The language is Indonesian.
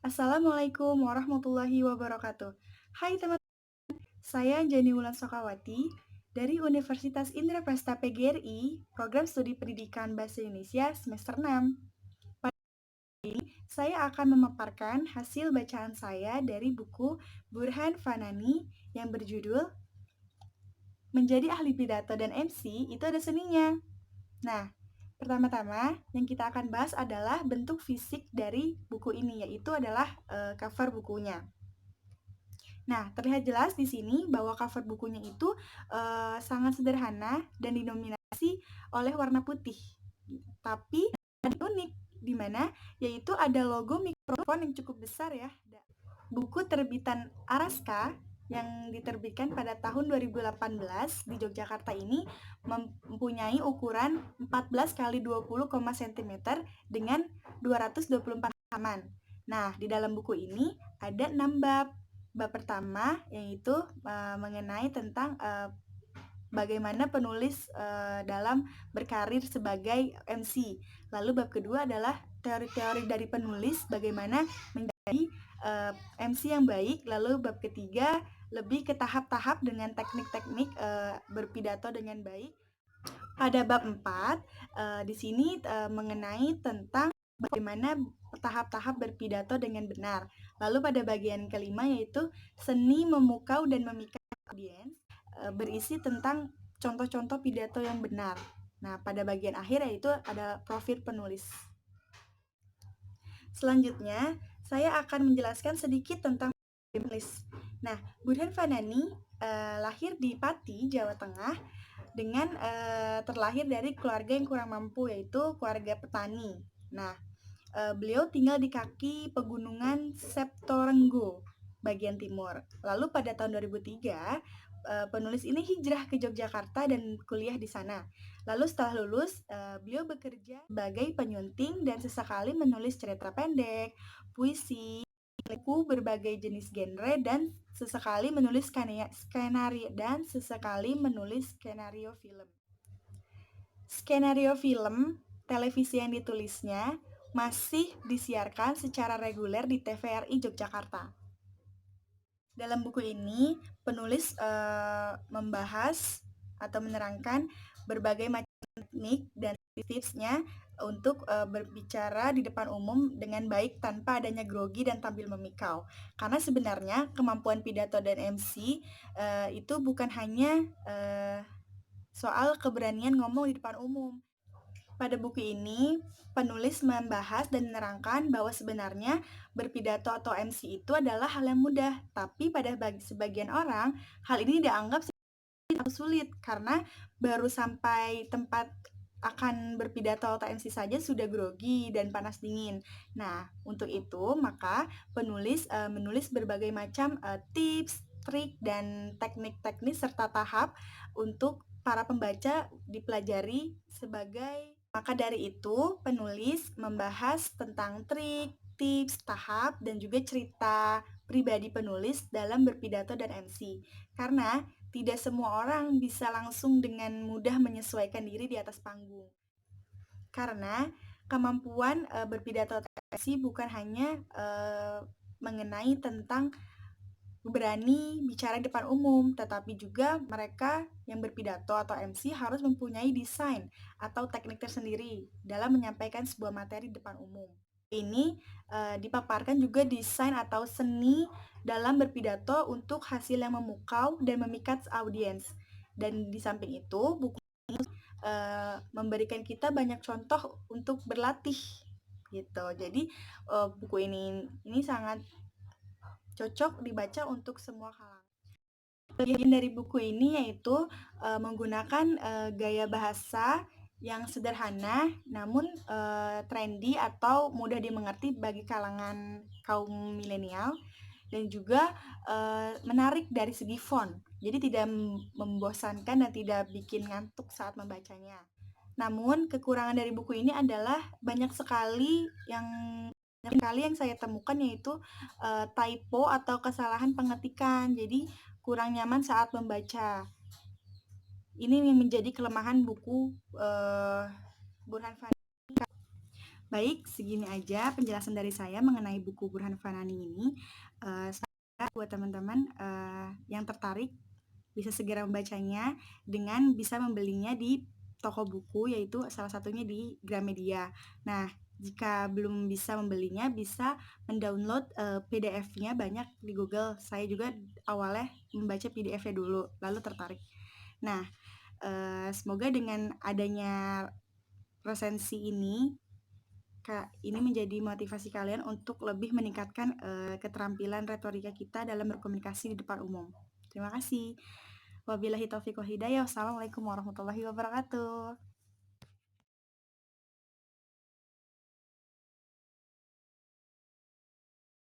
Assalamualaikum warahmatullahi wabarakatuh. Hai teman, saya Jani Wulan Sokawati dari Universitas Indraprasta PGRI, Program Studi Pendidikan Bahasa Indonesia semester 6. Saya akan memaparkan hasil bacaan saya dari buku Burhan Fanani yang berjudul Menjadi Ahli Pidato dan MC itu ada seninya. Nah, pertama-tama yang kita akan bahas adalah bentuk fisik dari buku ini, yaitu adalah cover bukunya. Nah, terlihat jelas di sini bahwa cover bukunya itu sangat sederhana dan didominasi oleh warna putih. Tapi ada unik di mana yaitu ada logo mikrofon yang cukup besar ya. Buku terbitan Araska yang diterbitkan pada tahun 2018 di Yogyakarta ini mempunyai ukuran 14 kali 20 cm dengan 224 halaman. Nah, di dalam buku ini ada 6 bab. Bab pertama yaitu mengenai tentang bagaimana penulis dalam berkarir sebagai MC. Lalu bab kedua adalah teori-teori dari penulis, bagaimana menjadi MC yang baik. Lalu bab ketiga lebih ke tahap-tahap dengan teknik-teknik berpidato dengan baik. Pada bab 4 di sini mengenai tentang bagaimana tahap-tahap berpidato dengan benar. Lalu pada bagian kelima yaitu seni memukau dan memikat audiens, berisi tentang contoh-contoh pidato yang benar. Nah, pada bagian akhir yaitu ada profil penulis. Selanjutnya, saya akan menjelaskan sedikit tentang penulis. Nah, Burhan Fanani lahir di Pati, Jawa Tengah dengan terlahir dari keluarga yang kurang mampu, yaitu keluarga petani. Nah, beliau tinggal di kaki pegunungan Septorenggo, bagian timur. Lalu pada tahun 2003, penulis ini hijrah ke Yogyakarta dan kuliah di sana. Lalu setelah lulus, beliau bekerja sebagai penyunting dan sesekali menulis cerita pendek, puisi, buku berbagai jenis genre, dan sesekali menulis skenario film. Skenario film televisi yang ditulisnya masih disiarkan secara reguler di TVRI Yogyakarta. Dalam buku ini, penulis membahas atau menerangkan berbagai macam teknik dan tipsnya untuk berbicara di depan umum dengan baik tanpa adanya grogi dan tampil memikau. Karena sebenarnya kemampuan pidato dan MC itu bukan hanya soal keberanian ngomong di depan umum. Pada buku ini, penulis membahas dan menerangkan bahwa sebenarnya berpidato atau MC itu adalah hal yang mudah, tapi pada sebagian orang, hal ini dianggap sulit karena baru sampai tempat akan berpidato atau MC saja sudah grogi dan panas dingin. Nah, untuk itu maka penulis menulis berbagai macam tips, trik, dan teknik-teknik serta tahap untuk para pembaca dipelajari sebagai. Maka dari itu, penulis membahas tentang trik, tips, tahap, dan juga cerita pribadi penulis dalam berpidato dan MC. Karena tidak semua orang bisa langsung dengan mudah menyesuaikan diri di atas panggung. Karena kemampuan berpidato atau MC bukan hanya mengenai tentang berani bicara di depan umum, tetapi juga mereka yang berpidato atau MC harus mempunyai desain atau teknik tersendiri dalam menyampaikan sebuah materi di depan umum. Ini dipaparkan juga desain atau seni dalam berpidato untuk hasil yang memukau dan memikat audiens. Dan di samping itu, buku ini memberikan kita banyak contoh untuk berlatih gitu. Jadi buku ini sangat cocok dibaca untuk semua kalangan. Bagian dari buku ini yaitu menggunakan gaya bahasa yang sederhana namun trendy atau mudah dimengerti bagi kalangan kaum milenial, dan juga menarik dari segi font. Jadi tidak membosankan dan tidak bikin ngantuk saat membacanya. Namun kekurangan dari buku ini adalah banyak sekali yang saya temukan, yaitu typo atau kesalahan pengetikan. Jadi kurang nyaman saat membaca. Ini yang menjadi kelemahan buku Burhan Fanani. Baik, segini aja penjelasan dari saya mengenai buku Burhan Fanani ini. Semoga buat teman-teman yang tertarik bisa segera membacanya dengan bisa membelinya di toko buku, yaitu salah satunya di Gramedia. Nah, jika belum bisa membelinya, bisa mendownload PDF-nya banyak di Google. Saya juga awalnya membaca PDF-nya dulu, lalu tertarik. Nah, semoga dengan adanya resensi ini menjadi motivasi kalian untuk lebih meningkatkan keterampilan retorika kita dalam berkomunikasi di depan umum. Terima kasih. Wabillahi taufiq wal hidayah. Wassalamualaikum warahmatullahi wabarakatuh.